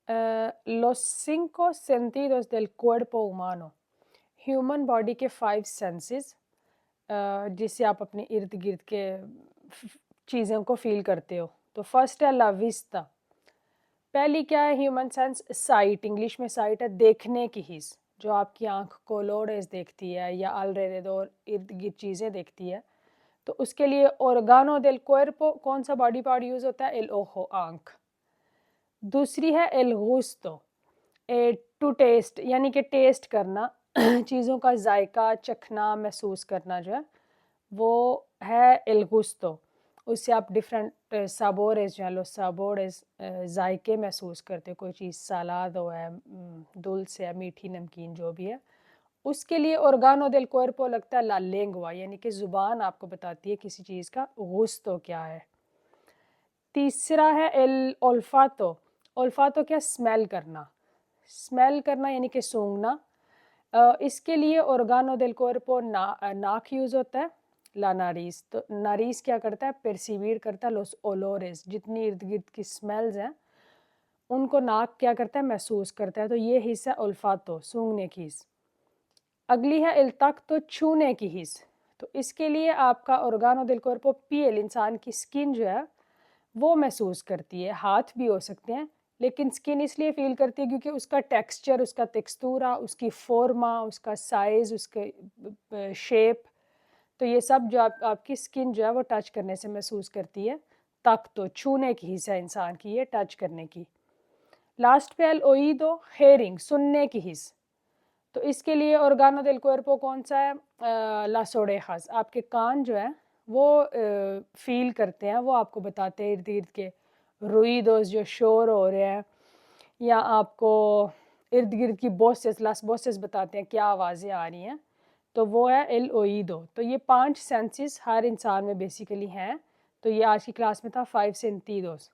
Los cinco sentidos del cuerpo humano. Human body के 5 senses जिससे आप अपने इर्द गिर्द के चीज़ों को फील करते हो। तो फर्स्ट है ला विस्ता। पहली क्या है ह्यूमन सेंस? साइट। इंग्लिश में साइट है देखने की हिस्स, जो आपकी आंख कोलोरेस देखती है या alrededor इर्द गिर्द चीज़ें देखती है। तो उसके लिए ऑर्गानो देल cuerpo कौन सा बॉडी पार्ट यूज़ होता है? एल ओहो, आंख। दूसरी है एल गुस्तो, टू टेस्ट, यानी कि टेस्ट करना, चीज़ों का जायका चखना महसूस करना जो है वो है एल गुस्तो। उससे आप डिफरेंट साबोरेस जो है लो साबोरेस जायके महसूस करते हो, कोई चीज़ सलाद हो है, दुल्स है, मीठी नमकीन जो भी है। उसके लिए ऑर्गानो देल cuerpo लगता है ला लेंगुआ, यानी कि ज़ुबान आपको बताती है किसी चीज़ का गुस्तो क्या है। तीसरा है एल ओल्फातो। ओल्फातो क्या? स्मेल करना। स्मेल करना यानी कि सूंघना। इसके लिए ऑर्गानो देल cuerpo नाक यूज़ होता है, ला नारीज़। तो नारीज़ क्या करता है? परसीवीर करता है लोस ओलोरेस, जितनी इर्द गिर्द की स्मेल्स हैं उनको नाक क्या करता है? महसूस करता है। तो ये हिस्सा ओल्फातो, सूंघने की हिस्स। अगली है एल तक्तो, छूने की हिस्स। तो इसके लिए आपका ऑर्गानो देल cuerpo पीएल, इंसान की स्किन जो है वो महसूस करती है। हाथ भी हो सकते हैं, लेकिन स्किन इसलिए फील करती है क्योंकि उसका टेक्सचर, उसका टेक्सटूरा, उसकी फॉर्मा, उसका साइज़, उसके शेप, तो ये सब जो आपकी स्किन जो है वो टच करने से महसूस करती है। तक तो छूने की हिस्सा इंसान की, ये टच करने की। लास्ट पे एल ओईदो, हेयरिंग, सुनने की हिस्स। तो इसके लिए ऑर्गानो देल cuerpo कौन सा है? लास ओरेjas, आपके कान जो है वो फील करते हैं, वो आपको बताते हैं इर्द गिर्द के रुइदोस, जो शोर हो रहे हैं, या आपको इर्द गिर्द की वॉइसेस, लास वॉइसेस बताते हैं क्या आवाज़ें आ रही हैं। तो वो है एल ओईदो। तो ये 5 सेंसेस हर इंसान में बेसिकली हैं। तो ये आज की क्लास में था 5 sentidos।